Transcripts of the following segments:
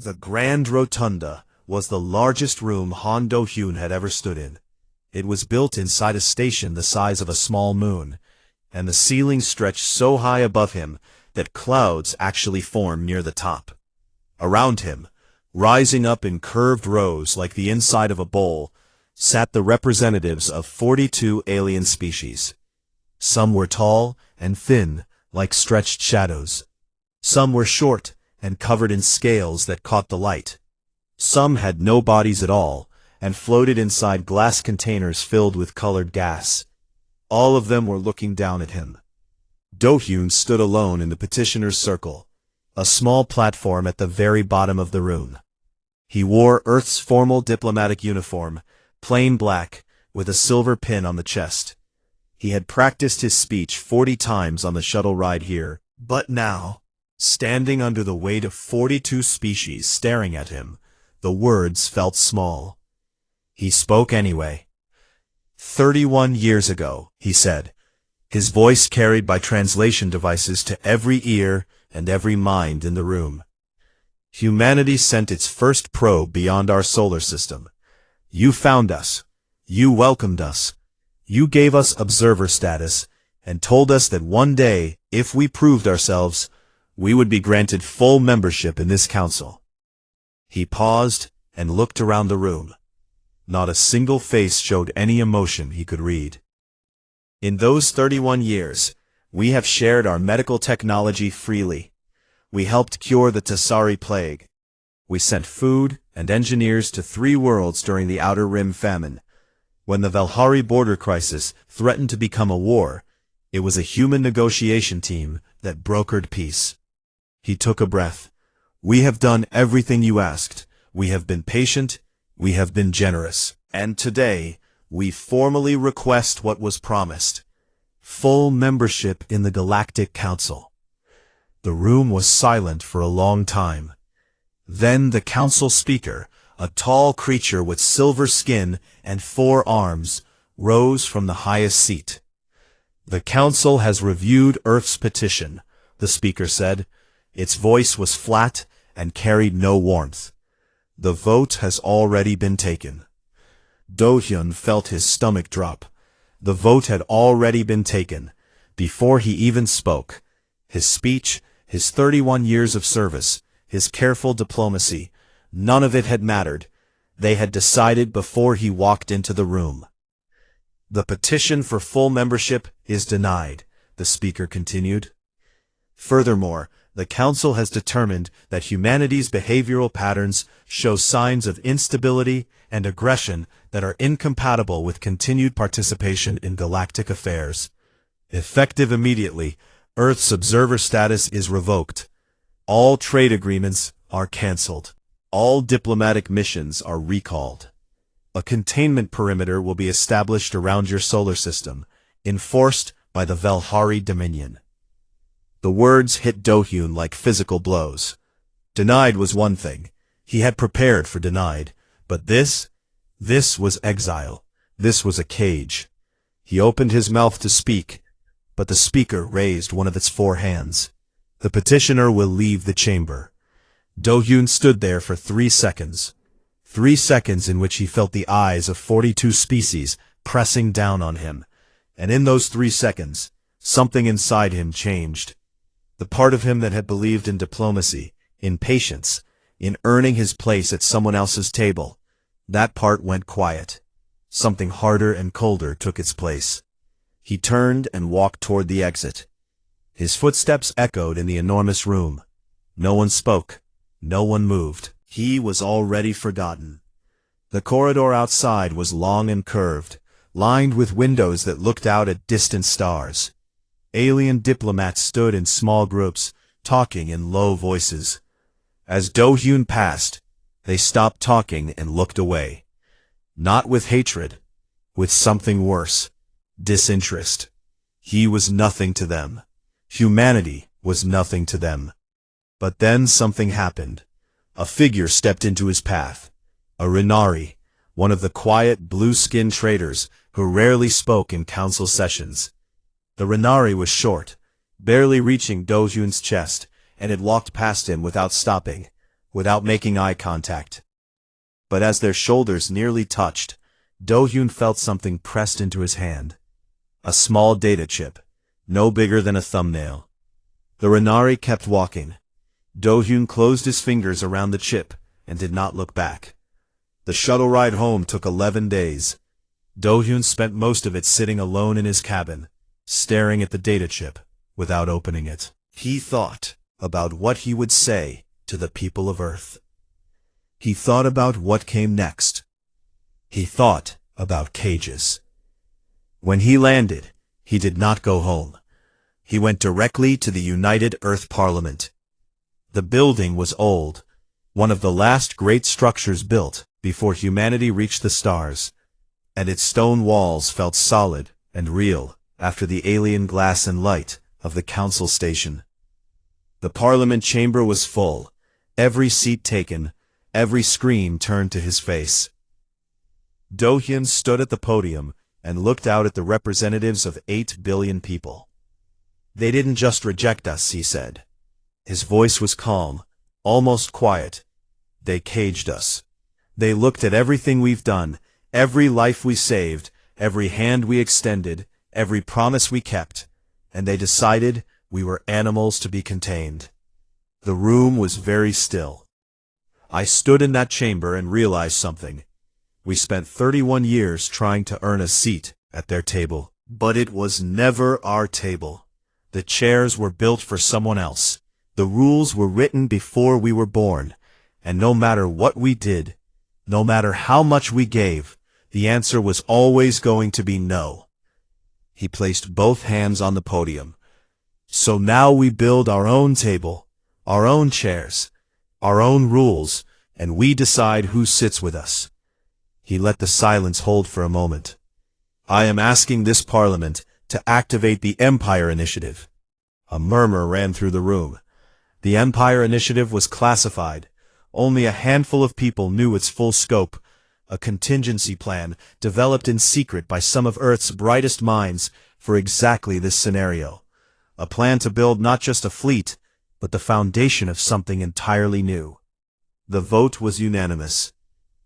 The Grand Rotunda was the largest room Han Do-hyun had ever stood in. It was built inside a station the size of a small moon, and the ceiling stretched so high above him that clouds actually formed near the top. Around him, rising up in curved rows like the inside of a bowl, sat the representatives of 42 alien species. Some were tall and thin, like stretched shadows. Some were short and covered in scales that caught the light. Some had no bodies at all, and floated inside glass containers filled with colored gas. All of them were looking down at him. Do-hyun stood alone in the petitioner's circle, a small platform at the very bottom of the room. He wore Earth's formal diplomatic uniform, plain black, with a silver pin on the chest. He had practiced his speech 40 times on the shuttle ride here, but now, standing under the weight of 42 species staring at him, the words felt small. He spoke anyway. 31 years ago, he said, his voice carried by translation devices to every ear and every mind in the room. Humanity sent its first probe beyond our solar system. You found us. You welcomed us. You gave us observer status, and told us that one day, if we proved ourselves, we would be granted full membership in this council. He paused and looked around the room. Not a single face showed any emotion he could read. In those 31 years, we have shared our medical technology freely. We helped cure the Tasari plague. We sent food and engineers to 3 worlds during the Outer Rim famine. When the Valhari border crisis threatened to become a war, it was a human negotiation team that brokered peace. He took a breath. We have done everything you asked. We have been patient. We have been generous. And today, we formally request what was promised: full membership in the Galactic Council. The room was silent for a long time. Then the council speaker, a tall creature with silver skin and 4 arms, rose from the highest seat. The council has reviewed Earth's petition, the speaker said. Its voice was flat and carried no warmth. The vote has already been taken. Do-hyun felt his stomach drop. The vote had already been taken. Before he even spoke, his speech, his 31 years of service, his careful diplomacy, none of it had mattered. They had decided before he walked into the room. The petition for full membership is denied, the speaker continued. Furthermore, the Council has determined that humanity's behavioral patterns show signs of instability and aggression that are incompatible with continued participation in galactic affairs. Effective immediately, Earth's observer status is revoked. All trade agreements are cancelled. All diplomatic missions are recalled. A containment perimeter will be established around your solar system, enforced by the Valhari Dominion. The words hit Do-hyun like physical blows. Denied was one thing. He had prepared for denied. But this was exile. This was a cage. He opened his mouth to speak, but the speaker raised one of its 4 hands. The petitioner will leave the chamber. Do-hyun stood there for 3 seconds. 3 seconds in which he felt the eyes of 42 species pressing down on him. And in those 3 seconds, something inside him changed. The part of him that had believed in diplomacy, in patience, in earning his place at someone else's table, that part went quiet. Something harder and colder took its place. He turned and walked toward the exit. His footsteps echoed in the enormous room. No one spoke. No one moved. He was already forgotten. The corridor outside was long and curved, lined with windows that looked out at distant stars. Alien diplomats stood in small groups, talking in low voices. As Do-hyun passed, they stopped talking and looked away. Not with hatred, with something worse: disinterest. He was nothing to them. Humanity was nothing to them. But then something happened. A figure stepped into his path. A Renari, one of the quiet, blue-skinned traders who rarely spoke in council sessions. The Renari was short, barely reaching Do-hyun's chest, and had walked past him without stopping, without making eye contact. But as their shoulders nearly touched, Do-hyun felt something pressed into his hand. A small data chip, no bigger than a thumbnail. The Renari kept walking. Do-hyun closed his fingers around the chip and did not look back. The shuttle ride home took 11 days. Do-hyun spent most of it sitting alone in his cabin, staring at the data chip without opening it. He thought about what he would say to the people of Earth. He thought about what came next. He thought about cages. When he landed, he did not go home. He went directly to the United Earth Parliament. The building was old, one of the last great structures built before humanity reached the stars, and its stone walls felt solid and real after the alien glass and light of the council station. The Parliament chamber was full, every seat taken, every screen turned to his face. Do-hyun stood at the podium and looked out at the representatives of 8 billion people. They didn't just reject us, he said. His voice was calm, almost quiet. They caged us. They looked at everything we've done, every life we saved, every hand we extended, every promise we kept, and they decided we were animals to be contained. The room was very still. I stood in that chamber and realized something. We spent 31 years trying to earn a seat at their table, but it was never our table. The chairs were built for someone else. The rules were written before we were born, and no matter what we did, no matter how much we gave, the answer was always going to be no. He placed both hands on the podium. So now we build our own table, our own chairs, our own rules, and we decide who sits with us. He let the silence hold for a moment. I am asking this parliament to activate the Empire Initiative. A murmur ran through the room. The Empire Initiative was classified. Only a handful of people knew its full scope. A contingency plan developed in secret by some of Earth's brightest minds for exactly this scenario. A plan to build not just a fleet, but the foundation of something entirely new. The vote was unanimous.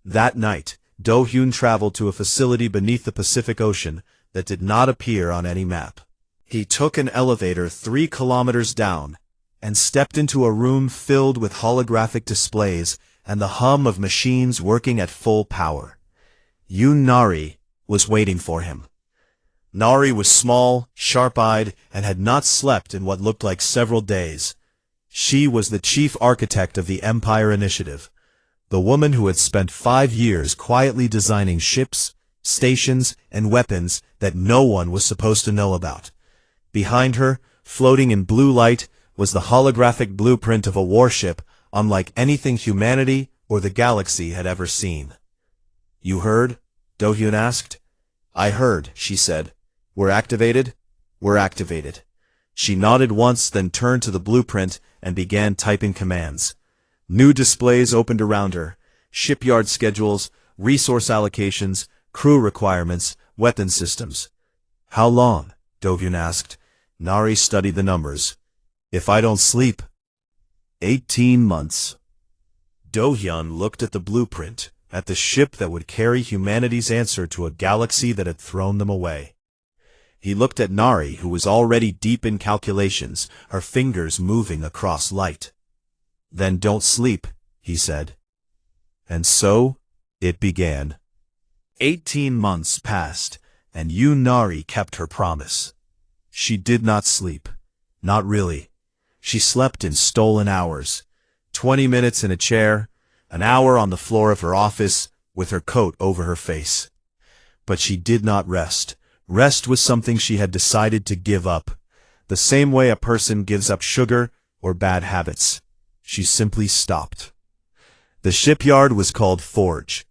That night, Do-hyun traveled to a facility beneath the Pacific Ocean that did not appear on any map. He took an elevator 3 kilometers down and stepped into a room filled with holographic displays and the hum of machines working at full power. Yoon Nari was waiting for him. Nari was small, sharp-eyed, and had not slept in what looked like several days. She was the chief architect of the Empire Initiative, the woman who had spent 5 years quietly designing ships, stations, and weapons that no one was supposed to know about. Behind her, floating in blue light, was the holographic blueprint of a warship unlike anything humanity or the galaxy had ever seen. You heard? Do-hyun asked. I heard, she said. We're activated? We're activated. She nodded once, then turned to the blueprint and began typing commands. New displays opened around her. Shipyard schedules, resource allocations, crew requirements, weapon systems. How long? Do-hyun asked. Nari studied the numbers. If I don't sleep. 18 months. Do-hyun looked at the blueprint, at the ship that would carry humanity's answer to a galaxy that had thrown them away. He looked at Nari, who was already deep in calculations, her fingers moving across light. Then don't sleep, he said. And so, it began. 18 months passed, and Yoon Nari kept her promise. She did not sleep. Not really. She slept in stolen hours. 20 minutes in a chair, an hour on the floor of her office, with her coat over her face. But she did not rest. Rest was something she had decided to give up, the same way a person gives up sugar or bad habits. She simply stopped. The shipyard was called Forge.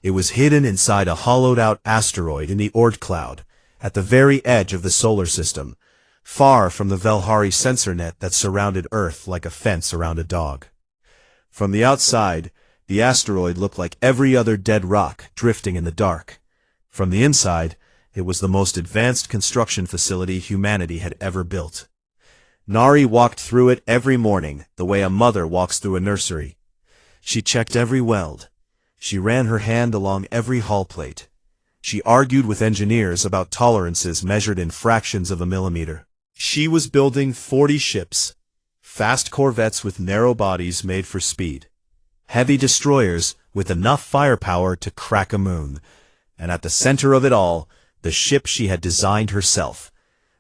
It was hidden inside a hollowed-out asteroid in the Oort cloud, at the very edge of the solar system, far from the Velhari sensor net that surrounded Earth like a fence around a dog. From the outside, the asteroid looked like every other dead rock drifting in the dark. From the inside, it was the most advanced construction facility humanity had ever built. Nari walked through it every morning, the way a mother walks through a nursery. She checked every weld. She ran her hand along every hull plate. She argued with engineers about tolerances measured in fractions of a millimeter. She was building 40 ships, fast corvettes with narrow bodies made for speed, heavy destroyers with enough firepower to crack a moon, and at the center of it all, the ship she had designed herself,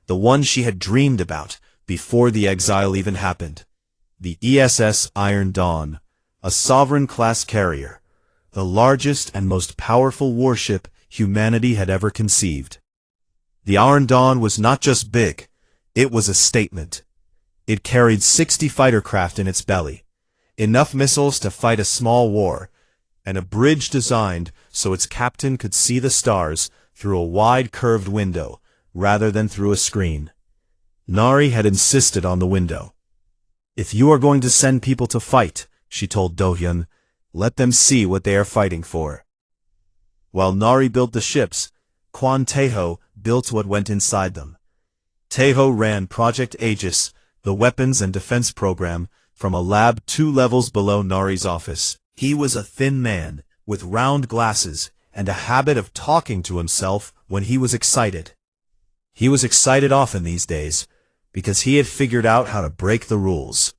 the one she had dreamed about before the exile even happened. The ESS Iron Dawn, a sovereign-class carrier, the largest and most powerful warship humanity had ever conceived. The Iron Dawn was not just big, it was a statement. It carried 60 fighter craft in its belly, enough missiles to fight a small war, and a bridge designed so its captain could see the stars through a wide curved window rather than through a screen. Nari had insisted on the window. "If you are going to send people to fight," she told Do-hyun, "let them see what they are fighting for." While Nari built the ships, Kwon Tae-ho built what went inside them. Tae-ho ran Project Aegis, the weapons and defense program, from a lab 2 levels below Nari's office. He was a thin man, with round glasses, and a habit of talking to himself when he was excited. He was excited often these days, because he had figured out how to break the rules.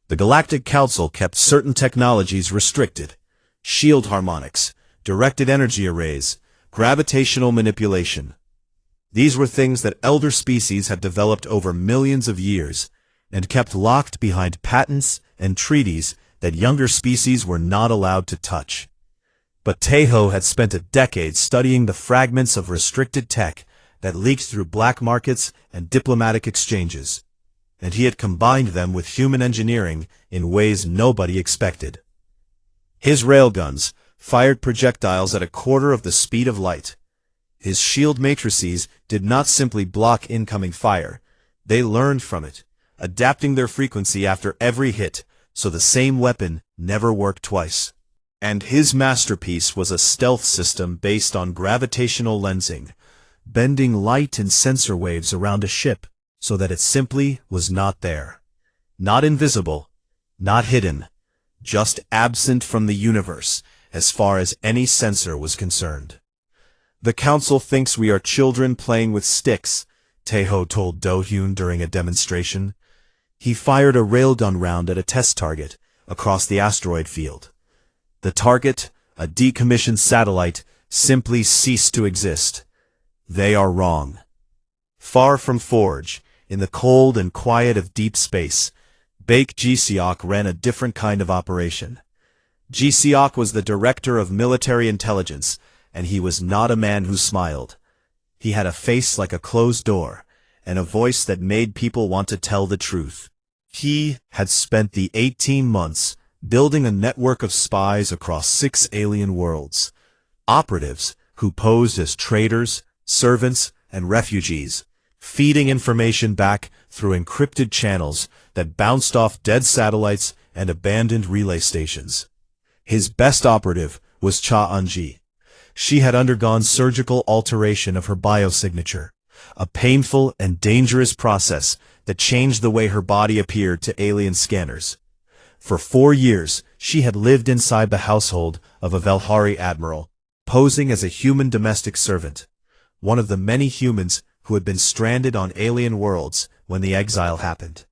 The Galactic Council kept certain technologies restricted: shield harmonics, directed energy arrays, gravitational manipulation. These were things that elder species had developed over millions of years, and kept locked behind patents and treaties that younger species were not allowed to touch. But Tae-ho had spent a decade studying the fragments of restricted tech that leaked through black markets and diplomatic exchanges, and he had combined them with human engineering in ways nobody expected. His railguns fired projectiles at a quarter of the speed of light. His shield matrices did not simply block incoming fire, they learned from it, adapting their frequency after every hit, so the same weapon never worked twice. And his masterpiece was a stealth system based on gravitational lensing, bending light and sensor waves around a ship so that it simply was not there. Not invisible, not hidden, just absent from the universe as far as any sensor was concerned. "The Council thinks we are children playing with sticks," Tae-ho told Do-hyun during a demonstration. He fired a railgun round at a test target across the asteroid field. The target, a decommissioned satellite, simply ceased to exist. They are wrong. Far from Forge, in the cold and quiet of deep space, Baek Ji-seok ran a different kind of operation. Ji-seok was the director of military intelligence, and he was not a man who smiled. He had a face like a closed door, and a voice that made people want to tell the truth. He had spent the 18 months building a network of spies across 6 alien worlds, operatives who posed as traders, servants, and refugees, feeding information back through encrypted channels that bounced off dead satellites and abandoned relay stations. His best operative was Cha Eun-ji. She had undergone surgical alteration of her biosignature, a painful and dangerous process that changed the way her body appeared to alien scanners. For 4 years, she had lived inside the household of a Velhari admiral, posing as a human domestic servant, one of the many humans who had been stranded on alien worlds when the exile happened.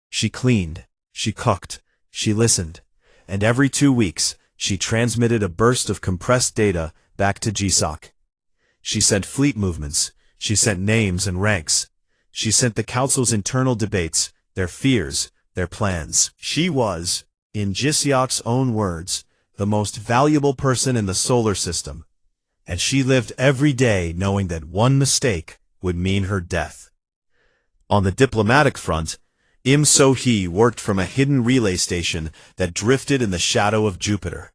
She cleaned, she cooked, she listened, and every 2 weeks, she transmitted a burst of compressed data back to Ji-seok. She sent fleet movements, she sent names and ranks, she sent the Council's internal debates, their fears, their plans. She was, in Ji-seok's own words, the most valuable person in the solar system, and she lived every day knowing that one mistake would mean her death. On the diplomatic front, Im So-hee worked from a hidden relay station that drifted in the shadow of Jupiter.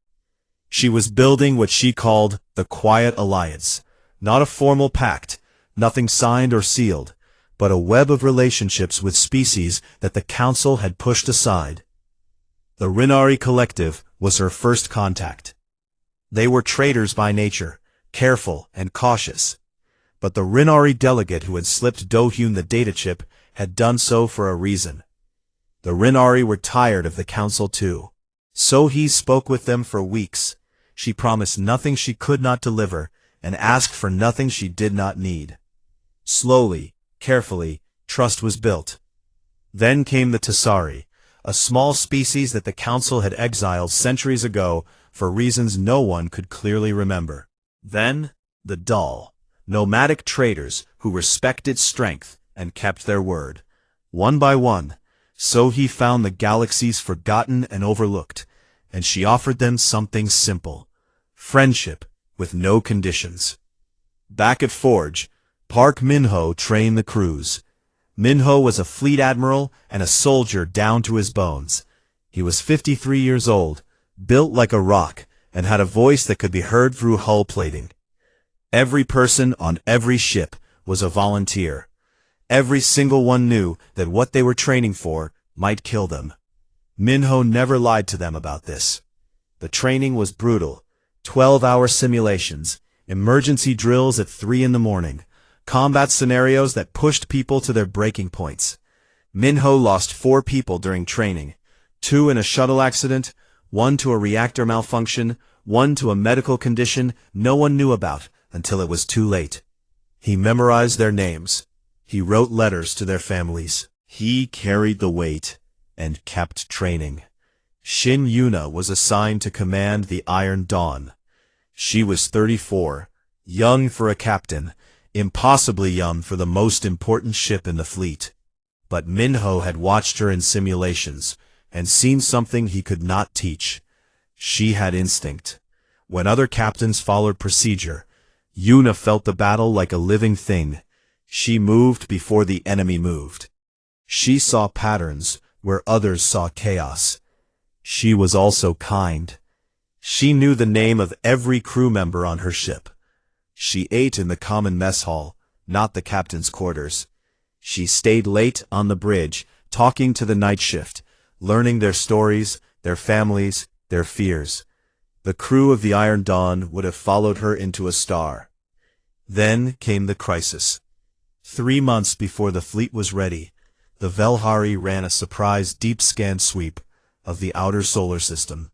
She was building what she called the Quiet Alliance, not a formal pact, nothing signed or sealed, but a web of relationships with species that the Council had pushed aside. The Rinari Collective was her first contact. They were traders by nature, careful and cautious. But the Rinari delegate who had slipped Do-hyun the data chip had done so for a reason. The Rinari were tired of the Council too. So he spoke with them for weeks. She promised nothing she could not deliver, and asked for nothing she did not need. Slowly, carefully, trust was built. Then came the Tessari, a small species that the Council had exiled centuries ago for reasons no one could clearly remember. Then, the Dull, nomadic traders who respected strength and kept their word. One by one, so he found the galaxies forgotten and overlooked, and she offered them something simple: friendship with no conditions. Back at Forge, Park Minho trained the crews. Minho was a fleet admiral and a soldier down to his bones. He was 53 years old, built like a rock, and had a voice that could be heard through hull plating. Every person on every ship was a volunteer. Every single one knew that what they were training for might kill them. Minho never lied to them about this. The training was brutal. 12-hour simulations, emergency drills at 3 in the morning, combat scenarios that pushed people to their breaking points. Minho lost 4 people during training, 2 in a shuttle accident, 1 to a reactor malfunction, 1 to a medical condition no one knew about until it was too late. He memorized their names. He wrote letters to their families. He carried the weight and kept training. Shin Yuna was assigned to command the Iron Dawn. She was 34, young for a captain, impossibly young for the most important ship in the fleet. But Minho had watched her in simulations and seen something he could not teach. She had instinct. When other captains followed procedure, Yuna felt the battle like a living thing. She moved before the enemy moved. She saw patterns where others saw chaos. She was also kind. She knew the name of every crew member on her ship. She ate in the common mess hall, not the captain's quarters. She stayed late on the bridge, talking to the night shift, learning their stories, their families, their fears. The crew of the Iron Dawn would have followed her into a star. Then came the crisis. 3 months before the fleet was ready, the Velhari ran a surprise deep scan sweep of the outer solar system.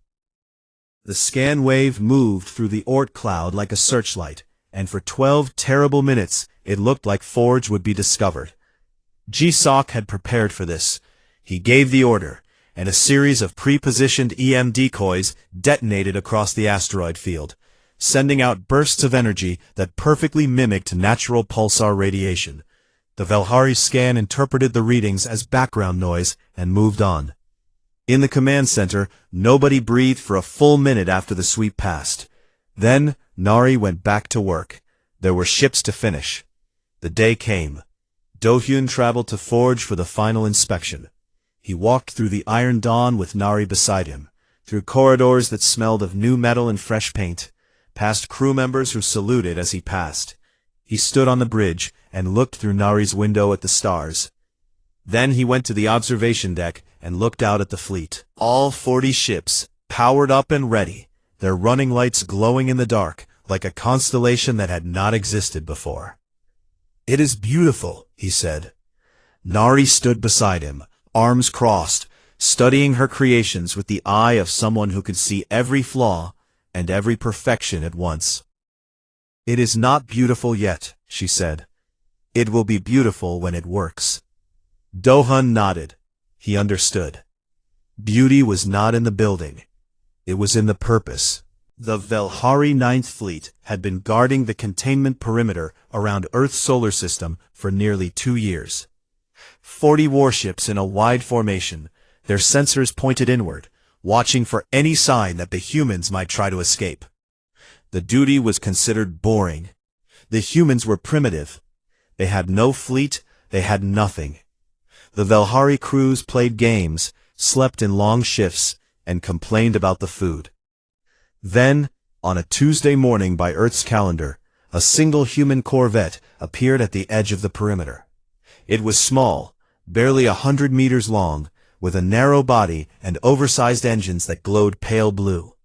The scan wave moved through the Oort cloud like a searchlight, and for 12 terrible minutes it looked like Forge would be discovered. G-Sock had prepared for this. He gave the order, and a series of pre-positioned EM decoys detonated across the asteroid field, sending out bursts of energy that perfectly mimicked natural pulsar radiation. The Velhari scan interpreted the readings as background noise and moved on. In the command center, nobody breathed for a full minute after the sweep passed. Then, Nari went back to work. There were ships to finish. The day came. Do-hyun traveled to Forge for the final inspection. He walked through the Iron Dawn with Nari beside him, through corridors that smelled of new metal and fresh paint, past crew members who saluted as he passed. He stood on the bridge and looked through Nari's window at the stars. Then he went to the observation deck and looked out at the fleet. All 40 ships, powered up and ready, their running lights glowing in the dark, like a constellation that had not existed before. "It is beautiful," he said. Nari stood beside him, arms crossed, studying her creations with the eye of someone who could see every flaw and every perfection at once. "It is not beautiful yet," she said. "It will be beautiful when it works." Do-hyun nodded. He understood. Beauty was not in the building. It was in the purpose. The Velhari Ninth Fleet had been guarding the containment perimeter around Earth's solar system for nearly 2 years. 40 warships in a wide formation, their sensors pointed inward, watching for any sign that the humans might try to escape. The duty was considered boring. The humans were primitive. They had no fleet, they had nothing. The Velhari crews played games, slept in long shifts, and complained about the food. Then, on a Tuesday morning by Earth's calendar, a single human corvette appeared at the edge of the perimeter. It was small, barely 100 meters long, with a narrow body and oversized engines that glowed pale blue.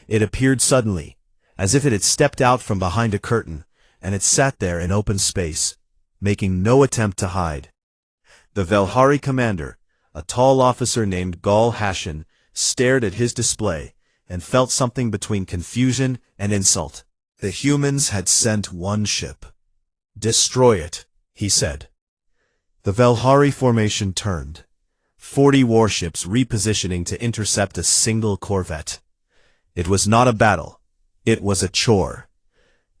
It appeared suddenly, as if it had stepped out from behind a curtain, and it sat there in open space, making no attempt to hide. The Velhari commander, a tall officer named Gal Hashin, stared at his display, and felt something between confusion and insult. The humans had sent one ship. "Destroy it," he said. The Velhari formation turned. 40 warships repositioning to intercept a single corvette. It was not a battle. It was a chore.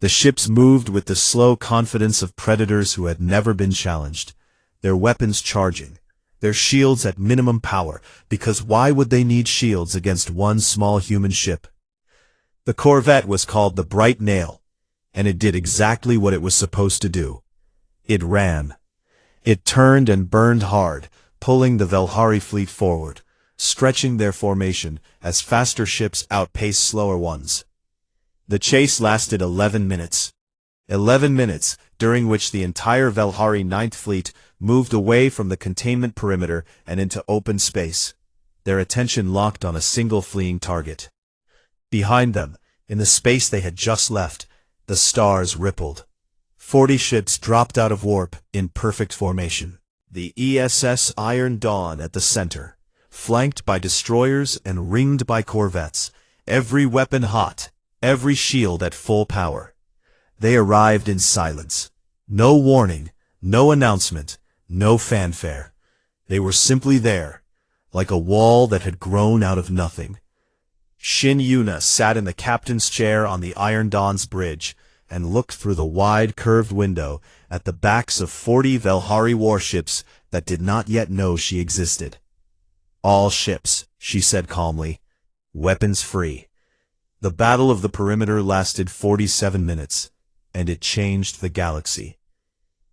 The ships moved with the slow confidence of predators who had never been challenged, their weapons charging, their shields at minimum power, because why would they need shields against one small human ship? The corvette was called the Bright Nail, and it did exactly what it was supposed to do. It ran. It turned and burned hard, pulling the Velhari fleet forward, stretching their formation as faster ships outpaced slower ones. The chase lasted 11 minutes. 11 minutes, during which the entire Velhari Ninth Fleet moved away from the containment perimeter and into open space, their attention locked on a single fleeing target. Behind them, in the space they had just left, the stars rippled. 40 ships dropped out of warp in perfect formation. The ESS Iron Dawn at the center, flanked by destroyers and ringed by corvettes, every weapon hot, every shield at full power. They arrived in silence. No warning, no announcement, no fanfare. They were simply there, like a wall that had grown out of nothing. Shin Yuna sat in the captain's chair on the Iron Dawn's bridge and looked through the wide curved window at the backs of 40 Velhari warships that did not yet know she existed. "All ships," she said calmly. "Weapons free." The battle of the perimeter lasted 47 minutes, and it changed the galaxy.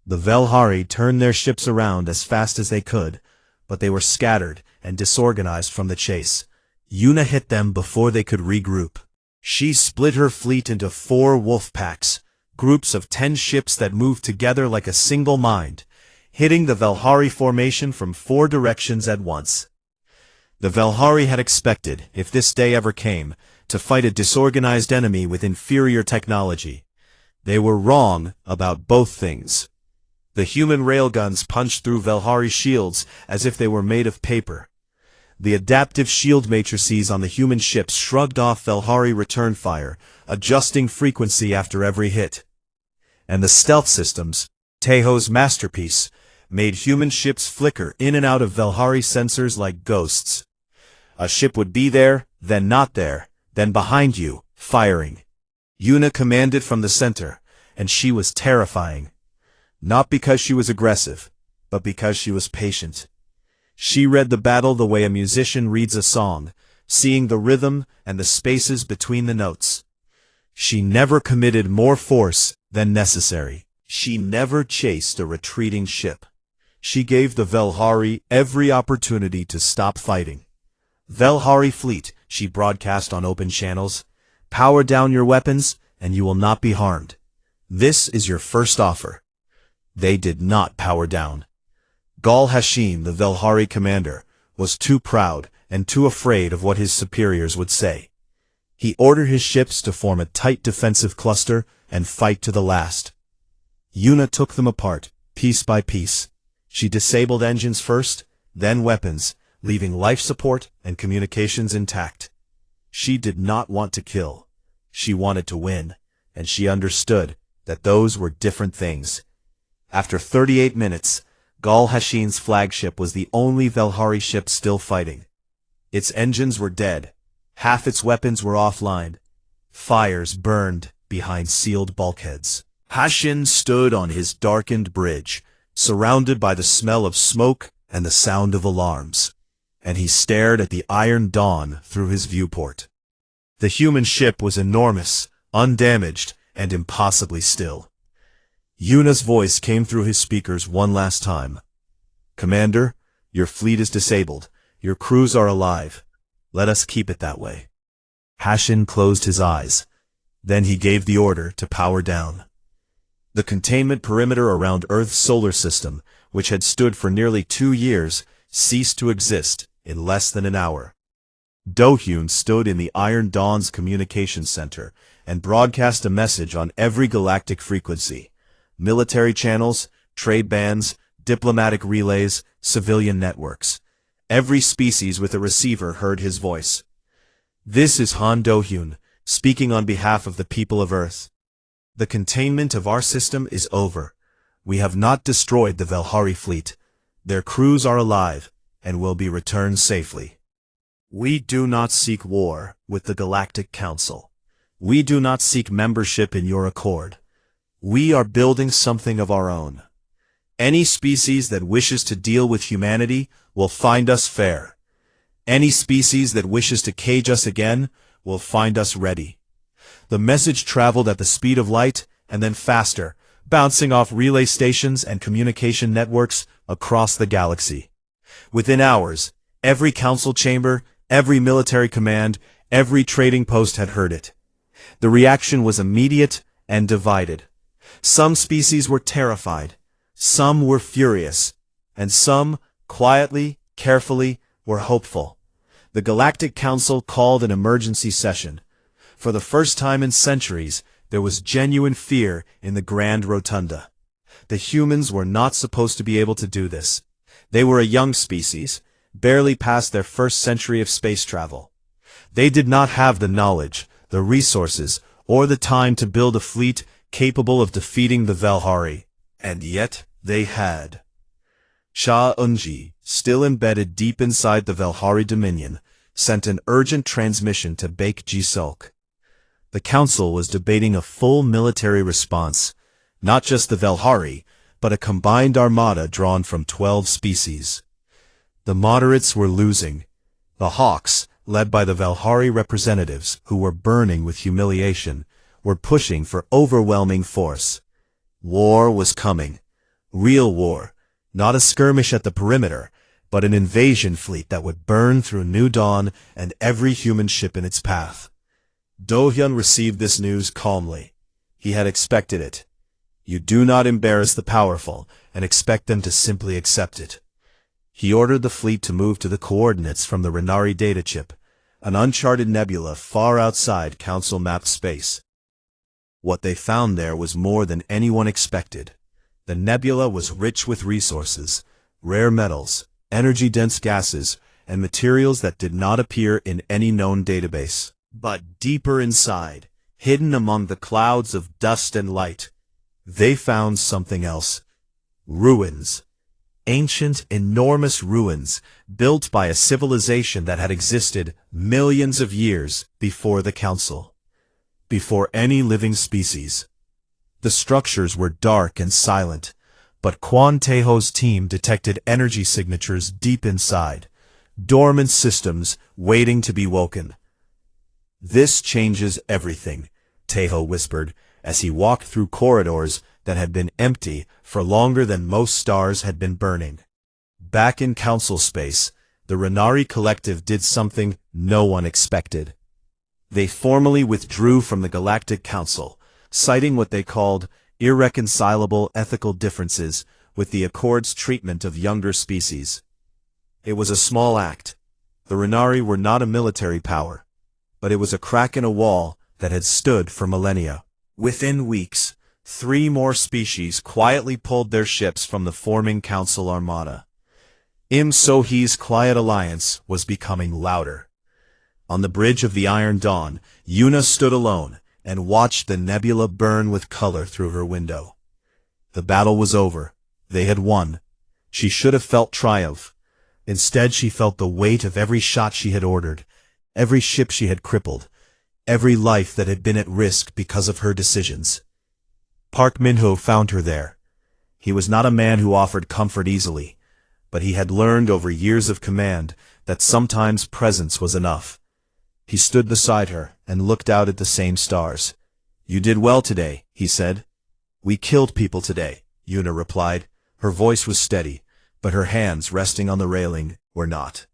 The Velhari turned their ships around as fast as they could, but they were scattered and disorganized from the chase. Yuna hit them before they could regroup. She split her fleet into 4 wolf packs, groups of 10 ships that moved together like a single mind, hitting the Velhari formation from 4 directions at once. The Velhari had expected, if this day ever came, to fight a disorganized enemy with inferior technology. They were wrong about both things. The human railguns punched through Velhari shields as if they were made of paper. The adaptive shield matrices on the human ships shrugged off Velhari return fire, adjusting frequency after every hit. And the stealth systems, Teho's masterpiece, made human ships flicker in and out of Velhari sensors like ghosts. A ship would be there, then not there, then behind you, firing. Yuna commanded from the center, and she was terrifying. Not because she was aggressive, but because she was patient. She read the battle the way a musician reads a song, seeing the rhythm and the spaces between the notes. She never committed more force than necessary. She never chased a retreating ship. She gave the Velhari every opportunity to stop fighting. "Velhari fleet," she broadcast on open channels, "power down your weapons, and you will not be harmed. This is your first offer." They did not power down. Gal Hashin, the Velhari commander, was too proud and too afraid of what his superiors would say. He ordered his ships to form a tight defensive cluster and fight to the last. Yuna took them apart, piece by piece. She disabled engines first, then weapons, leaving life support and communications intact. She did not want to kill. She wanted to win, and she understood that those were different things. After 38 minutes, Gal Hashin's flagship was the only Velhari ship still fighting. Its engines were dead. Half its weapons were offline. Fires burned behind sealed bulkheads. Hashin stood on his darkened bridge, surrounded by the smell of smoke and the sound of alarms, and he stared at the Iron Dawn through his viewport. The human ship was enormous, undamaged, and impossibly still. Yuna's voice came through his speakers one last time. "Commander, your fleet is disabled. Your crews are alive. Let us keep it that way." Hashin closed his eyes. Then he gave the order to power down. The containment perimeter around Earth's solar system, which had stood for nearly 2 years, ceased to exist in less than an hour. Do-Hyun stood in the Iron Dawn's communications center and broadcast a message on every galactic frequency. Military channels, trade bands, diplomatic relays, civilian networks. Every species with a receiver heard his voice. "This is Han Do-hyun, speaking on behalf of the people of Earth. The containment of our system is over. We have not destroyed the Velhari fleet. Their crews are alive, and will be returned safely. We do not seek war with the Galactic Council. We do not seek membership in your accord. We are building something of our own. Any species that wishes to deal with humanity will find us fair. Any species that wishes to cage us again will find us ready." The message traveled at the speed of light, and then faster, bouncing off relay stations and communication networks across the galaxy. Within hours, every council chamber, every military command, every trading post had heard it. The reaction was immediate and divided. Some species were terrified, some were furious, and some, quietly, carefully, were hopeful. The Galactic Council called an emergency session. For the first time in centuries, there was genuine fear in the Grand Rotunda. The humans were not supposed to be able to do this. They were a young species, barely past their first century of space travel. They did not have the knowledge, the resources, or the time to build a fleet capable of defeating the Velhari. And yet, they had. Sha Unji, still embedded deep inside the Velhari Dominion, sent an urgent transmission to Baek Ji-sulk. The council was debating a full military response, not just the Velhari, but a combined armada drawn from 12 species. The moderates were losing. The Hawks, led by the Velhari representatives who were burning with humiliation, were pushing for overwhelming force. War was coming. Real war. Not a skirmish at the perimeter, but an invasion fleet that would burn through New Dawn and every human ship in its path. Do-hyun received this news calmly. He had expected it. You do not embarrass the powerful and expect them to simply accept it. He ordered the fleet to move to the coordinates from the Renari data chip, an uncharted nebula far outside council-mapped space. What they found there was more than anyone expected. The nebula was rich with resources, rare metals, energy-dense gases, and materials that did not appear in any known database. But deeper inside, hidden among the clouds of dust and light, they found something else. Ruins. Ancient, enormous ruins, built by a civilization that had existed millions of years before the Council. Before any living species. The structures were dark and silent, but Kwon Taeho's team detected energy signatures deep inside, dormant systems waiting to be woken. "This changes everything," Taeho whispered, as he walked through corridors that had been empty for longer than most stars had been burning. Back in council space, the Renari Collective did something no one expected. They formally withdrew from the Galactic Council, citing what they called irreconcilable ethical differences with the Accord's treatment of younger species. It was a small act. The Renari were not a military power, but it was a crack in a wall that had stood for millennia. Within weeks, 3 more species quietly pulled their ships from the forming council armada. Im So-hee's quiet alliance was becoming louder. On the bridge of the Iron Dawn, Yuna stood alone and watched the nebula burn with color through her window. The battle was over. They had won. She should have felt triumph. Instead, she felt the weight of every shot she had ordered, every ship she had crippled, every life that had been at risk because of her decisions. Park Min-ho found her there. He was not a man who offered comfort easily, but he had learned over years of command that sometimes presence was enough. He stood beside her and looked out at the same stars. "You did well today," he said. "We killed people today," Yuna replied. Her voice was steady, but her hands resting on the railing were not.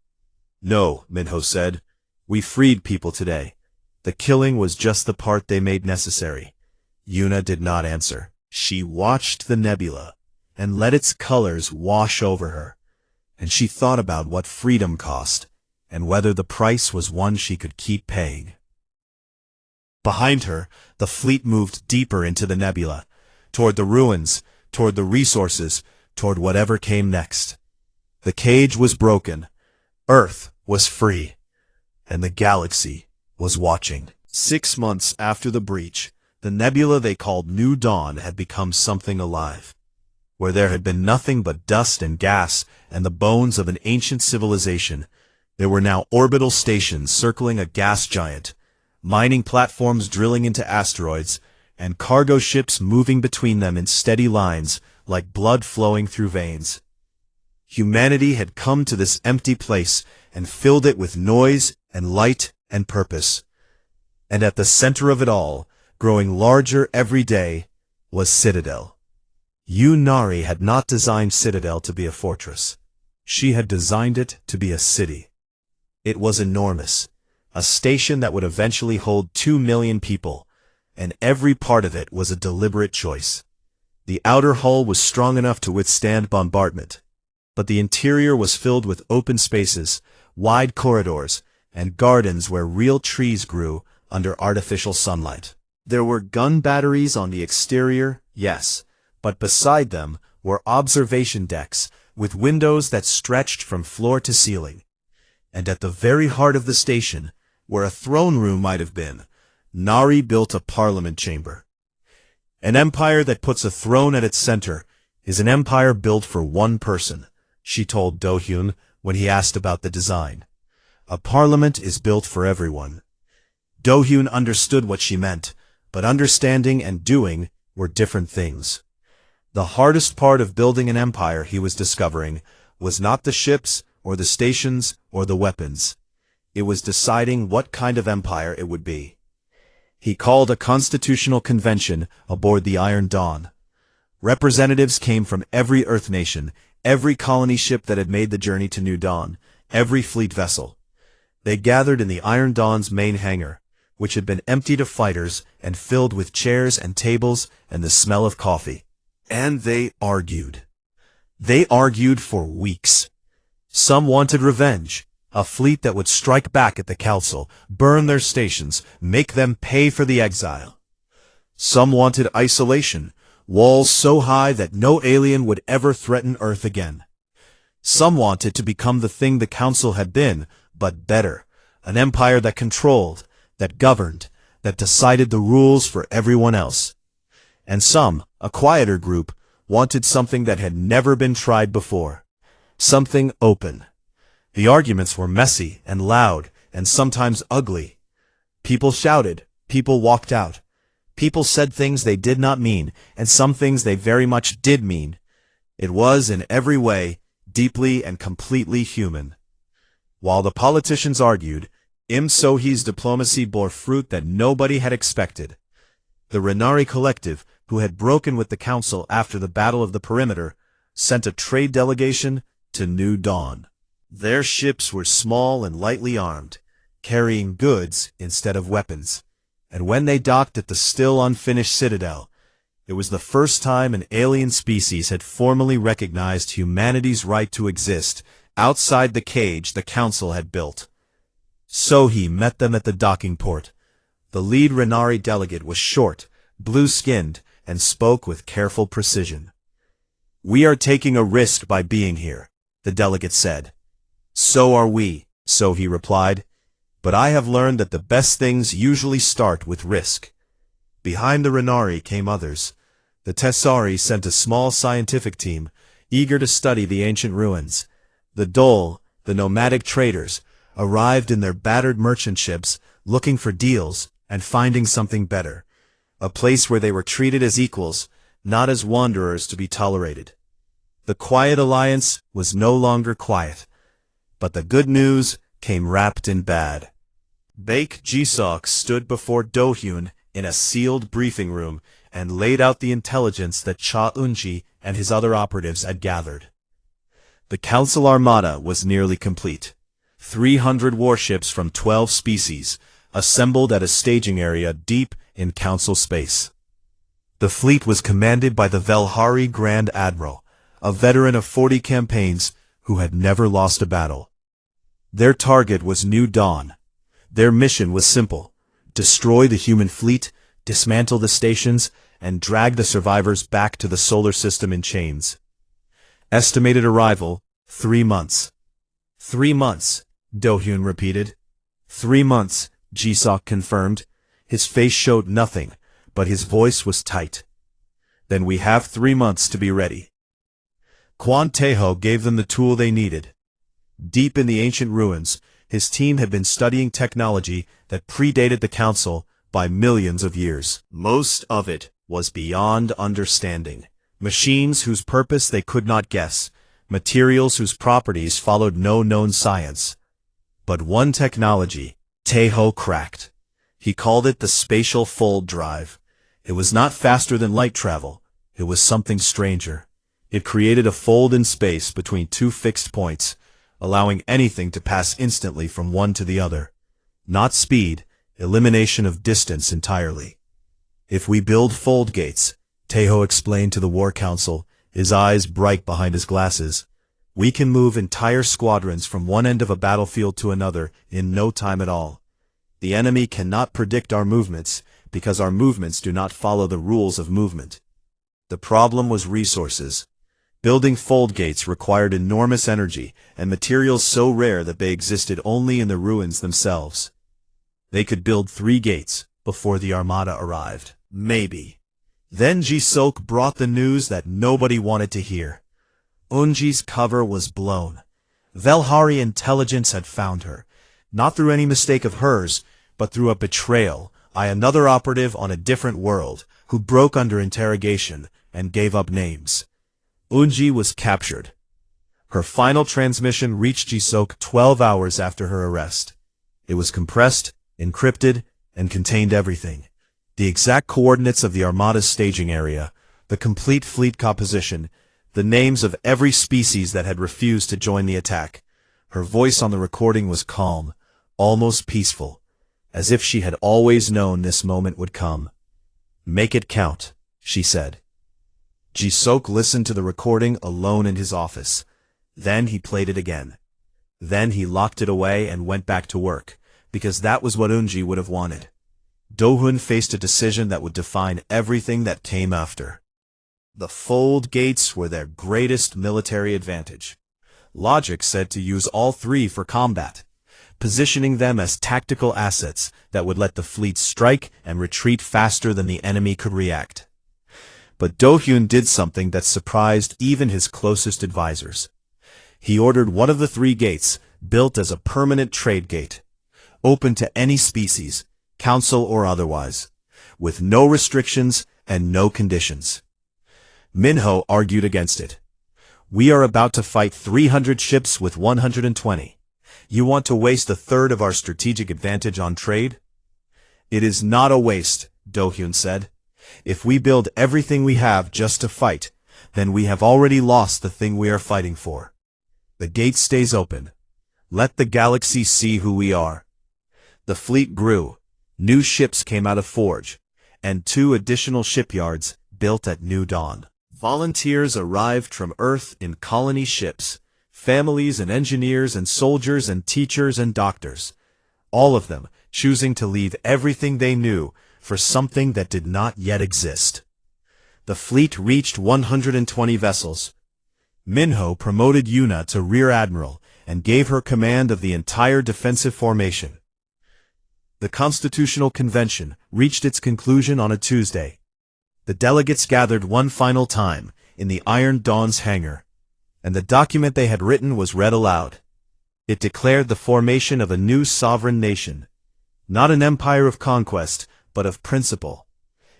"No," Min-ho said. "We freed people today. The killing was just the part they made necessary." Yuna did not answer. She watched the nebula and let its colors wash over her, and she thought about what freedom cost and whether the price was one she could keep paying. Behind her, the fleet moved deeper into the nebula, toward the ruins, toward the resources, toward whatever came next. The cage was broken. Earth was free, and the galaxy was watching. 6 months after the breach, the nebula they called New Dawn had become something alive. Where there had been nothing but dust and gas and the bones of an ancient civilization, there were now orbital stations circling a gas giant, mining platforms drilling into asteroids, and cargo ships moving between them in steady lines like blood flowing through veins. Humanity had come to this empty place and filled it with noise and light and purpose. And at the center of it all, growing larger every day, was Citadel. Nari had not designed Citadel to be a fortress. She had designed it to be a city. It was enormous, a station that would eventually hold 2 million people, and every part of it was a deliberate choice. The outer hull was strong enough to withstand bombardment, but the interior was filled with open spaces, wide corridors, and gardens where real trees grew under artificial sunlight. There were gun batteries on the exterior, yes, but beside them were observation decks with windows that stretched from floor to ceiling. And at the very heart of the station, where a throne room might have been, Nari built a parliament chamber. An empire that puts a throne at its center is an empire built for one person, she told Do-hyun when he asked about the design. A parliament is built for everyone. Do-hyun understood what she meant, but understanding and doing were different things. The hardest part of building an empire, he was discovering, was not the ships or the stations or the weapons. It was deciding what kind of empire it would be. He called a constitutional convention aboard the Iron Dawn. Representatives came from every Earth nation, every colony ship that had made the journey to New Dawn, every fleet vessel. They gathered in the Iron Dawn's main hangar, which had been emptied of fighters and filled with chairs and tables and the smell of coffee. And they argued. They argued for weeks. Some wanted revenge, a fleet that would strike back at the Council, burn their stations, make them pay for the exile. Some wanted isolation, walls so high that no alien would ever threaten Earth again. Some wanted to become the thing the Council had been, but better, an empire that controlled, that governed, that decided the rules for everyone else. And some, a quieter group, wanted something that had never been tried before. Something open. The arguments were messy and loud and sometimes ugly. People shouted, people walked out. People said things they did not mean, and some things they very much did mean. It was, in every way, deeply and completely human. While the politicians argued, Im So-hee's diplomacy bore fruit that nobody had expected. The Renari Collective, who had broken with the Council after the Battle of the Perimeter, sent a trade delegation to New Dawn. Their ships were small and lightly armed, carrying goods instead of weapons. And when they docked at the still unfinished Citadel, it was the first time an alien species had formally recognized humanity's right to exist outside the cage the Council had built. So-hee met them at the docking port. The lead Renari delegate was short, blue-skinned, and spoke with careful precision. "We are taking a risk by being here," the delegate said. "So are we," So-hee replied. "But I have learned that the best things usually start with risk." Behind the Renari came others. The Tessari sent a small scientific team, eager to study the ancient ruins. The Dole, the nomadic traders, arrived in their battered merchant ships, looking for deals and finding something better. A place where they were treated as equals, not as wanderers to be tolerated. The quiet alliance was no longer quiet. But the good news came wrapped in bad. Baek Ji-seok stood before Do-hyun in a sealed briefing room and laid out the intelligence that Cha Eun-ji and his other operatives had gathered. The Council Armada was nearly complete. 300 warships from 12 species, assembled at a staging area deep in Council space. The fleet was commanded by the Velhari Grand Admiral, a veteran of 40 campaigns who had never lost a battle. Their target was New Dawn. Their mission was simple: destroy the human fleet, dismantle the stations, and drag the survivors back to the solar system in chains. Estimated arrival, 3 months. 3 months, Do-hyun repeated. 3 months, Ji-seok confirmed. His face showed nothing, but his voice was tight. Then we have 3 months to be ready. Kwon Tae-ho gave them the tool they needed. Deep in the ancient ruins, his team had been studying technology that predated the council by millions of years. Most of it was beyond understanding. Machines whose purpose they could not guess, materials whose properties followed no known science. But one technology, Tae-ho cracked. He called it the spatial fold drive. It was not faster than light travel. It was something stranger. It created a fold in space between two fixed points, allowing anything to pass instantly from one to the other. Not speed, elimination of distance entirely. If we build fold gates, Tae-ho explained to the War Council, his eyes bright behind his glasses, we can move entire squadrons from one end of a battlefield to another in no time at all. The enemy cannot predict our movements because our movements do not follow the rules of movement. The problem was resources. Building fold gates required enormous energy and materials so rare that they existed only in the ruins themselves. They could build 3 gates before the armada arrived. Maybe. Then Ji-seok brought the news that nobody wanted to hear. Eunji's cover was blown. Velhari intelligence had found her, not through any mistake of hers, but through a betrayal by another operative on a different world, who broke under interrogation and gave up names. Eunji was captured. Her final transmission reached Ji-seok 12 hours after her arrest. It was compressed, encrypted, and contained everything. The exact coordinates of the Armada's staging area, the complete fleet composition, the names of every species that had refused to join the attack. Her voice on the recording was calm, almost peaceful, as if she had always known this moment would come. Make it count, she said. Ji-seok listened to the recording alone in his office. Then he played it again. Then he locked it away and went back to work, because that was what Eunji would have wanted. Do-hyun faced a decision that would define everything that came after. The fold gates were their greatest military advantage. Logic said to use all 3 for combat, positioning them as tactical assets that would let the fleet strike and retreat faster than the enemy could react. But Do-hyun did something that surprised even his closest advisors. He ordered one of the 3 gates, built as a permanent trade gate, open to any species, council or otherwise, with no restrictions and no conditions. Minho argued against it. We are about to fight 300 ships with 120. You want to waste a third of our strategic advantage on trade? It is not a waste, Do-hyun said. If we build everything we have just to fight, then we have already lost the thing we are fighting for. The gate stays open. Let the galaxy see who we are. The fleet grew. New ships came out of Forge, and 2 additional shipyards built at New Dawn. Volunteers arrived from Earth in colony ships, families and engineers and soldiers and teachers and doctors, all of them choosing to leave everything they knew for something that did not yet exist. The fleet reached 120 vessels. Minho promoted Yuna to Rear Admiral and gave her command of the entire defensive formation. The Constitutional Convention reached its conclusion on a Tuesday. The delegates gathered one final time in the Iron Dawn's hangar, and the document they had written was read aloud. It declared the formation of a new sovereign nation, not an empire of conquest, but of principle.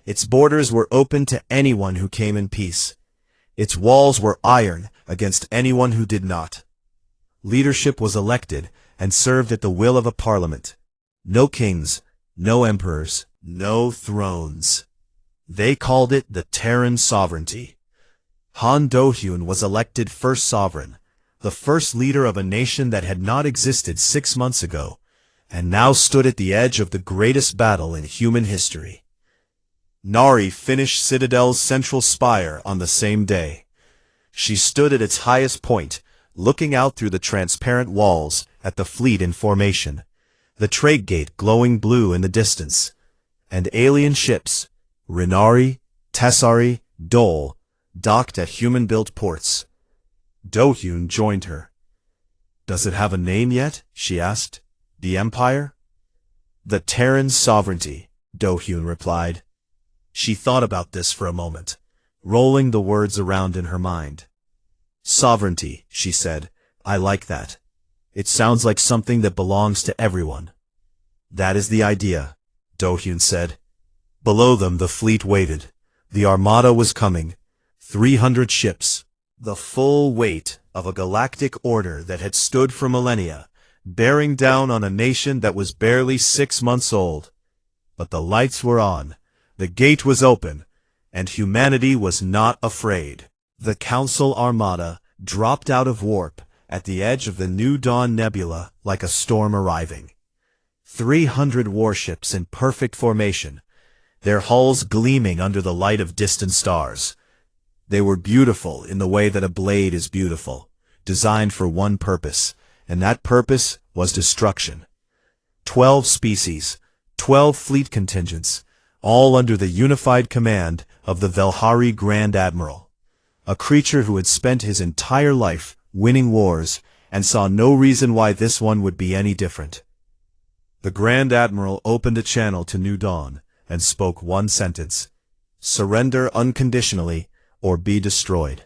Its borders were open to anyone who came in peace. Its walls were iron against anyone who did not. Leadership was elected and served at the will of a parliament. No kings, no emperors, no thrones. They called it the Terran sovereignty. Han Do-hyun was elected first sovereign, the first leader of a nation that had not existed 6 months ago, and now stood at the edge of the greatest battle in human history. Nari finished Citadel's central spire on the same day. She stood at its highest point, looking out through the transparent walls at the fleet in formation, the trade gate glowing blue in the distance, and alien ships, Renari, Tessari, Dole, docked at human-built ports. Do-hyun joined her. Does it have a name yet? She asked. The Empire? The Terran Sovereignty, Do-hyun replied. She thought about this for a moment, rolling the words around in her mind. Sovereignty, she said. I like that. It sounds like something that belongs to everyone. That is the idea, Do-hyun said. Below them the fleet waited. The armada was coming. 300 ships. The full weight of a galactic order that had stood for millennia, bearing down on a nation that was barely 6 months old. But the lights were on, the gate was open, and humanity was not afraid. The Council Armada dropped out of warp at the edge of the New Dawn Nebula like a storm arriving. 300 warships in perfect formation, their hulls gleaming under the light of distant stars. They were beautiful in the way that a blade is beautiful, designed for one purpose, and that purpose was destruction. 12 species, 12 fleet contingents, all under the unified command of the Velhari Grand Admiral, a creature who had spent his entire life winning wars and saw no reason why this one would be any different. The Grand Admiral opened a channel to New Dawn and spoke one sentence: surrender unconditionally or be destroyed.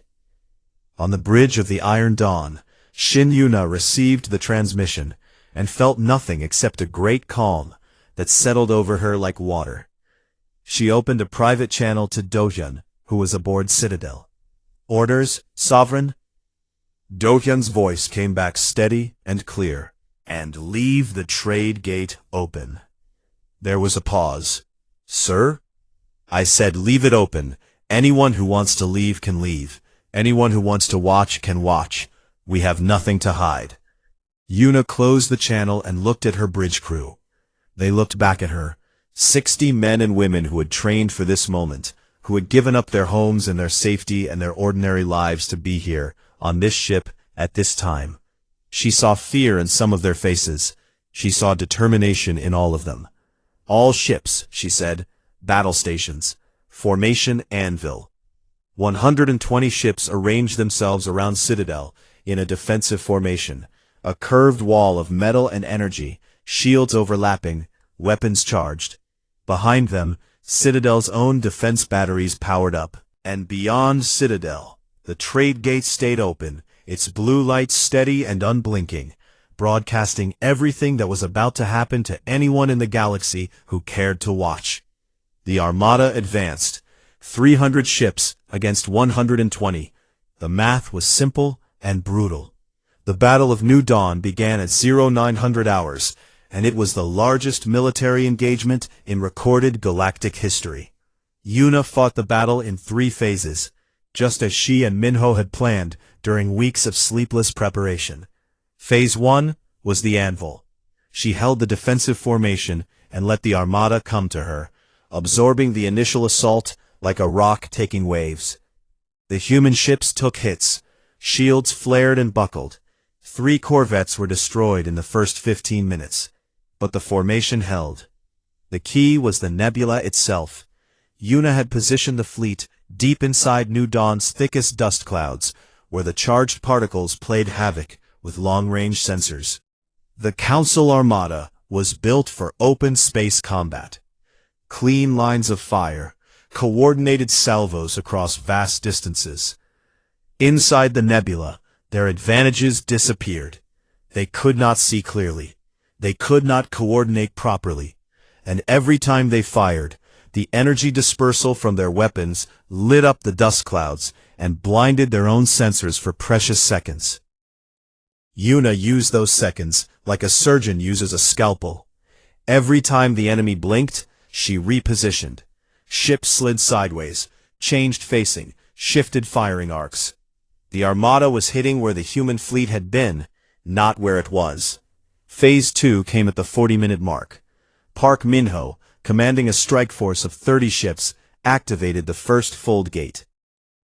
On the bridge of the Iron Dawn, Shin Yuna received the transmission and felt nothing except a great calm that settled over her like water. She opened a private channel to Do-hyun, who was aboard Citadel. Orders, Sovereign? Do-hyun's voice came back steady and clear. And leave the trade gate open. There was a pause. Sir? I said leave it open. Anyone who wants to leave can leave. Anyone who wants to watch can watch. We have nothing to hide. Yuna closed the channel and looked at her bridge crew. They looked back at her. 60 men and women who had trained for this moment, who had given up their homes and their safety and their ordinary lives to be here, on this ship, at this time. She saw fear in some of their faces. She saw determination in all of them. All ships, she said, battle stations, formation anvil. 120 ships arranged themselves around Citadel in a defensive formation, a curved wall of metal and energy, shields overlapping, weapons charged. Behind them, Citadel's own defense batteries powered up. And beyond Citadel, the trade gate stayed open, its blue light steady and unblinking, broadcasting everything that was about to happen to anyone in the galaxy who cared to watch. The Armada advanced, 300 ships against 120. The math was simple and brutal. The Battle of New Dawn began at 0900 hours, and it was the largest military engagement in recorded galactic history. Yuna fought the battle in 3 phases, just as she and Minho had planned during weeks of sleepless preparation. Phase 1 was the anvil. She held the defensive formation and let the Armada come to her, absorbing the initial assault like a rock taking waves. The human ships took hits. Shields flared and buckled. 3 corvettes were destroyed in the first 15 minutes. But the formation held. The key was the nebula itself. Yuna had positioned the fleet deep inside New Dawn's thickest dust clouds, where the charged particles played havoc with long-range sensors. The Council Armada was built for open space combat. Clean lines of fire, coordinated salvos across vast distances. Inside the nebula, their advantages disappeared. They could not see clearly. They could not coordinate properly. And every time they fired, the energy dispersal from their weapons lit up the dust clouds and blinded their own sensors for precious seconds. Yuna used those seconds like a surgeon uses a scalpel. Every time the enemy blinked, she repositioned. Ships slid sideways, changed facing, shifted firing arcs. The Armada was hitting where the human fleet had been, not where it was. Phase 2 came at the 40-minute mark. Park Minho, commanding a strike force of 30 ships, activated the first fold gate.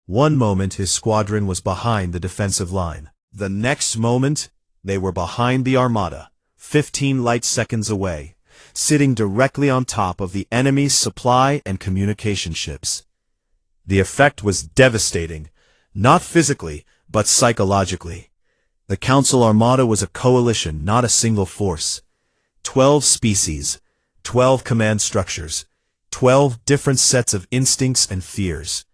One moment his squadron was behind the defensive line. The next moment, they were behind the Armada, 15 light seconds away, sitting directly on top of the enemy's supply and communication ships. The effect was devastating, not physically, but psychologically. The Council Armada was a coalition, not a single force. 12 species, 12 command structures, 12 different sets of instincts and fears.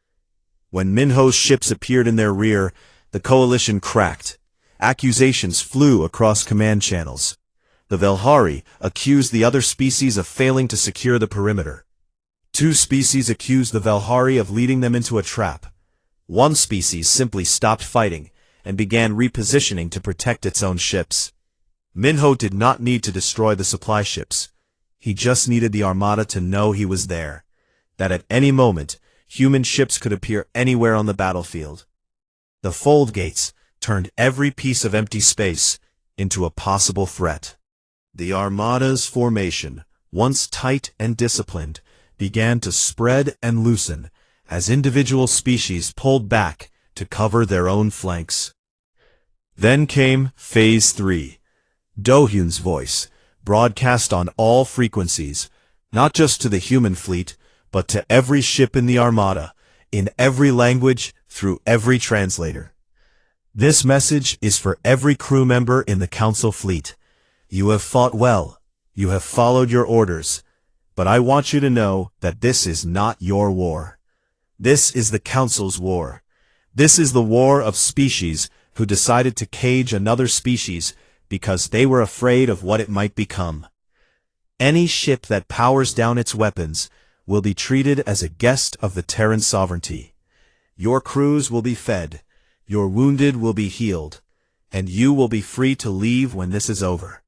When Minho's ships appeared in their rear, the coalition cracked. Accusations flew across command channels. The Velhari accused the other species of failing to secure the perimeter. 2 species accused the Velhari of leading them into a trap. 1 species simply stopped fighting and began repositioning to protect its own ships. Minho did not need to destroy the supply ships. He just needed the Armada to know he was there, that at any moment, human ships could appear anywhere on the battlefield. The fold gates turned every piece of empty space into a possible threat. The Armada's formation, once tight and disciplined, began to spread and loosen as individual species pulled back to cover their own flanks. Then came Phase 3. Do-hyun's voice, broadcast on all frequencies, not just to the human fleet, but to every ship in the Armada, in every language, through every translator. This message is for every crew member in the Council fleet. You have fought well, you have followed your orders, but I want you to know that this is not your war. This is the Council's war. This is the war of species who decided to cage another species because they were afraid of what it might become. Any ship that powers down its weapons will be treated as a guest of the Terran sovereignty. Your crews will be fed, your wounded will be healed, and you will be free to leave when this is over.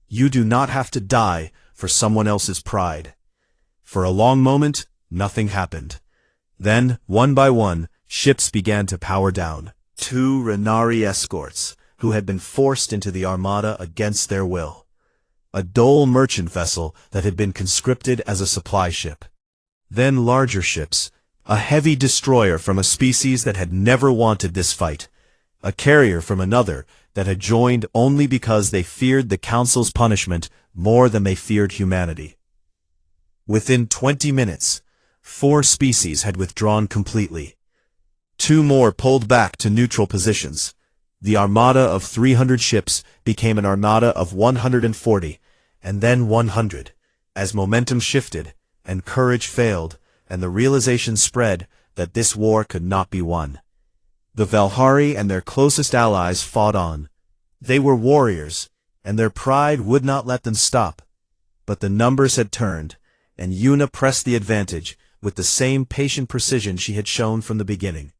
You do not have to die for someone else's pride. For a long moment, nothing happened. Then, one by one, ships began to power down. 2 Renari escorts, who had been forced into the Armada against their will. A Dole merchant vessel that had been conscripted as a supply ship. Then larger ships, a heavy destroyer from a species that had never wanted this fight. A carrier from another that had joined only because they feared the Council's punishment more than they feared humanity. Within 20 minutes, 4 species had withdrawn completely. 2 more pulled back to neutral positions. The Armada of 300 ships became an Armada of 140, and then 100, as momentum shifted, and courage failed, and the realization spread that this war could not be won. The Velhari and their closest allies fought on. They were warriors, and their pride would not let them stop. But the numbers had turned, and Yuna pressed the advantage with the same patient precision she had shown from the beginning.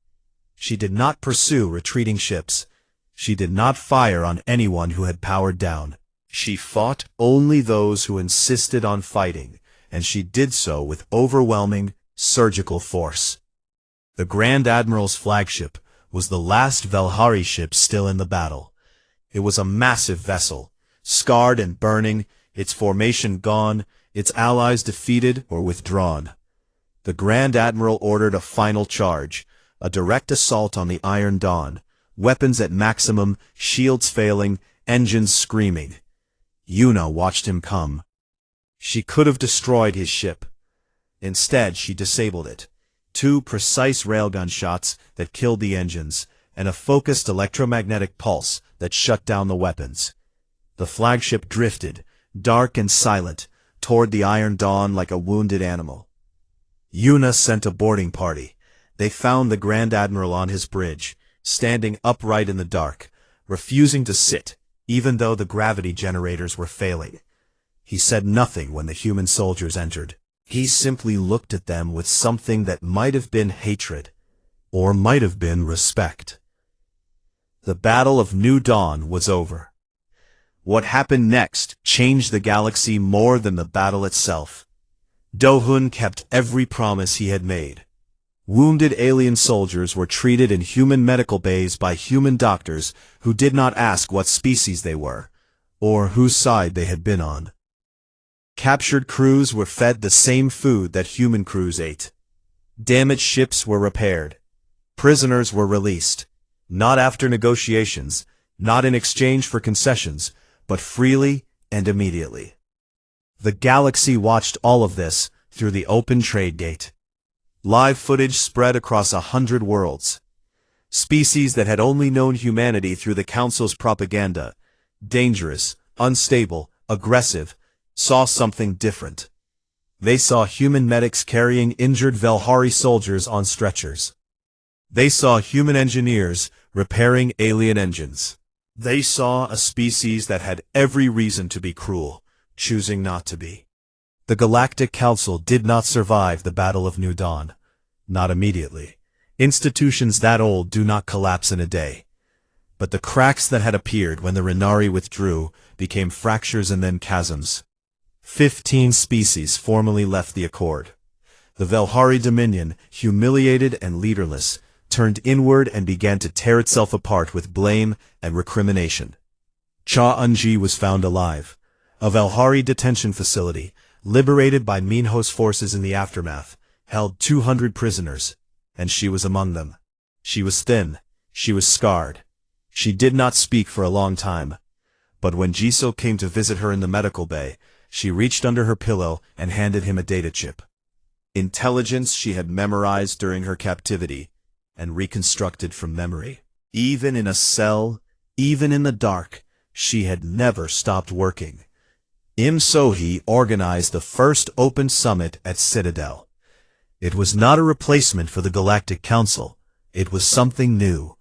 She did not pursue retreating ships. She did not fire on anyone who had powered down. She fought only those who insisted on fighting, and she did so with overwhelming, surgical force. The Grand Admiral's flagship was the last Velhari ship still in the battle. It was a massive vessel, scarred and burning, its formation gone, its allies defeated or withdrawn. The Grand Admiral ordered a final charge, a direct assault on the Iron Dawn, weapons at maximum, shields failing, engines screaming. Yuna watched him come. She could have destroyed his ship. Instead, she disabled it. 2 precise railgun shots that killed the engines, and a focused electromagnetic pulse that shut down the weapons. The flagship drifted, dark and silent, toward the Iron Dawn like a wounded animal. Yuna sent a boarding party. They found the Grand Admiral on his bridge, standing upright in the dark, refusing to sit, even though the gravity generators were failing. He said nothing when the human soldiers entered. He simply looked at them with something that might have been hatred, or might have been respect. The Battle of New Dawn was over. What happened next changed the galaxy more than the battle itself. Do-hyun kept every promise he had made. Wounded alien soldiers were treated in human medical bays by human doctors who did not ask what species they were, or whose side they had been on. Captured crews were fed the same food that human crews ate. Damaged ships were repaired. Prisoners were released, not after negotiations, not in exchange for concessions, but freely and immediately. The galaxy watched all of this through the open trade gate. Live footage spread across 100 worlds. Species that had only known humanity through the Council's propaganda, dangerous, unstable, aggressive, saw something different. They saw human medics carrying injured Velhari soldiers on stretchers. They saw human engineers repairing alien engines. They saw a species that had every reason to be cruel, choosing not to be. The Galactic Council did not survive the Battle of New Dawn. Not immediately. Institutions that old do not collapse in a day. But the cracks that had appeared when the Renari withdrew became fractures and then chasms. 15 species formally left the Accord. The Velhari Dominion, humiliated and leaderless, turned inward and began to tear itself apart with blame and recrimination. Cha-Unji was found alive. A Velhari detention facility, liberated by Minho's forces in the aftermath, held 200 prisoners, and she was among them. She was thin, she was scarred. She did not speak for a long time. But when Jisoo came to visit her in the medical bay, she reached under her pillow and handed him a data chip. Intelligence she had memorized during her captivity, and reconstructed from memory. Even in a cell, even in the dark, she had never stopped working. Im So-hee organized the first open summit at Citadel. It was not a replacement for the Galactic Council. It was something new.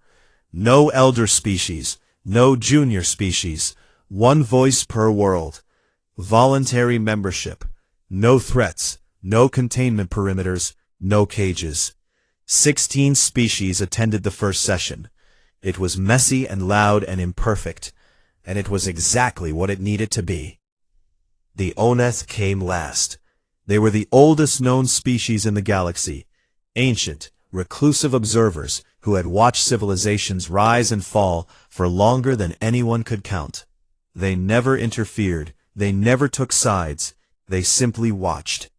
No elder species, no junior species, one voice per world. Voluntary membership. No threats, no containment perimeters, no cages. 16 species attended the first session. It was messy and loud and imperfect, and it was exactly what it needed to be. The Oneth came last. They were the oldest known species in the galaxy, ancient, reclusive observers who had watched civilizations rise and fall for longer than anyone could count. They never interfered, they never took sides, they simply watched.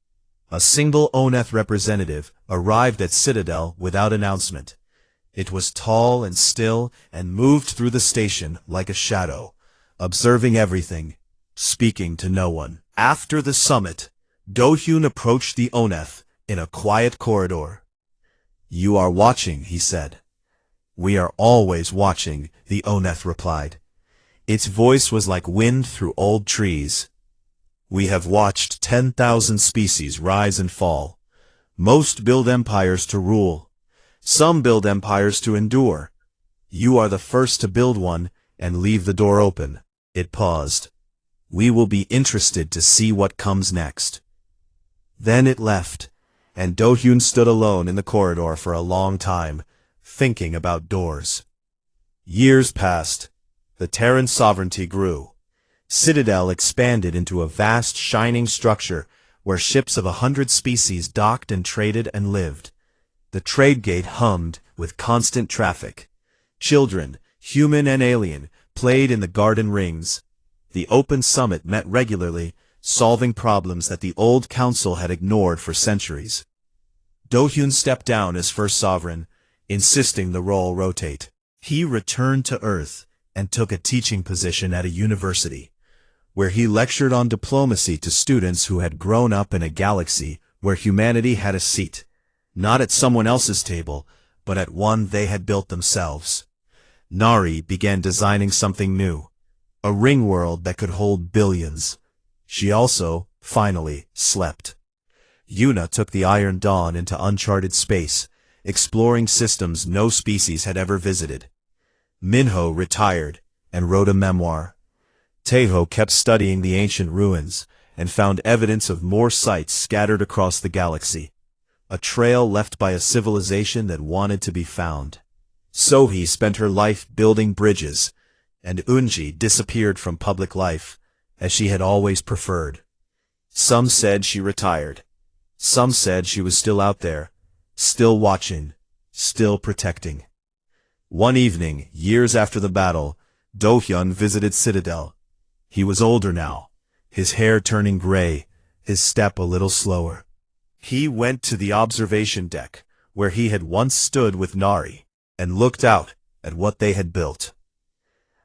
A single Oneth representative arrived at Citadel without announcement. It was tall and still and moved through the station like a shadow, observing everything, speaking to no one. After the summit, Do-hyun approached the Oneth in a quiet corridor. "You are watching," he said. "We are always watching," the Oneth replied. Its voice was like wind through old trees. "We have watched 10,000 species rise and fall. Most build empires to rule. Some build empires to endure. You are the first to build one and leave the door open." It paused. "We will be interested to see what comes next." Then it left, and Do-hyun stood alone in the corridor for a long time, thinking about doors. Years passed. The Terran sovereignty grew. Citadel expanded into a vast, shining structure where ships of 100 species docked and traded and lived. The trade gate hummed with constant traffic. Children, human and alien, played in the garden rings. The open summit met regularly, solving problems that the old council had ignored for centuries. Do-hyun stepped down as first sovereign, insisting the role rotate. He returned to Earth and took a teaching position at a university, where he lectured on diplomacy to students who had grown up in a galaxy where humanity had a seat, not at someone else's table, but at one they had built themselves. Nari began designing something new, a ring world that could hold billions. She also, finally, slept. Yuna took the Iron Dawn into uncharted space, exploring systems no species had ever visited. Minho retired and wrote a memoir. Taeho kept studying the ancient ruins and found evidence of more sites scattered across the galaxy, a trail left by a civilization that wanted to be found. So-hee spent her life building bridges, and Unji disappeared from public life, as she had always preferred. Some said she retired. Some said she was still out there, still watching, still protecting. One evening, years after the battle, Do-hyun visited Citadel. He was older now, his hair turning gray, his step a little slower. He went to the observation deck, where he had once stood with Nari, and looked out at what they had built.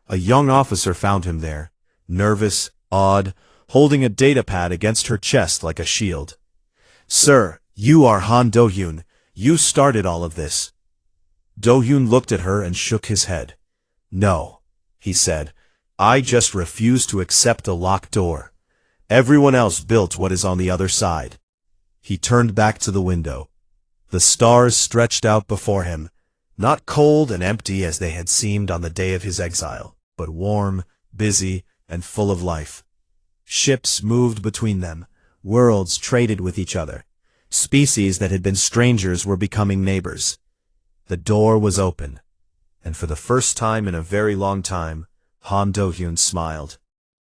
A young officer found him there, nervous, awed, holding a datapad against her chest like a shield. "Sir, you are Han Do-hyun. You started all of this." Do-hyun looked at her and shook his head. "No," he said. "I just refuse to accept a locked door. Everyone else built what is on the other side." He turned back to the window. The stars stretched out before him, not cold and empty as they had seemed on the day of his exile, but warm, busy, and full of life. Ships moved between them, worlds traded with each other. Species that had been strangers were becoming neighbors. The door was open, and for the first time in a very long time, Han Do-hyun smiled.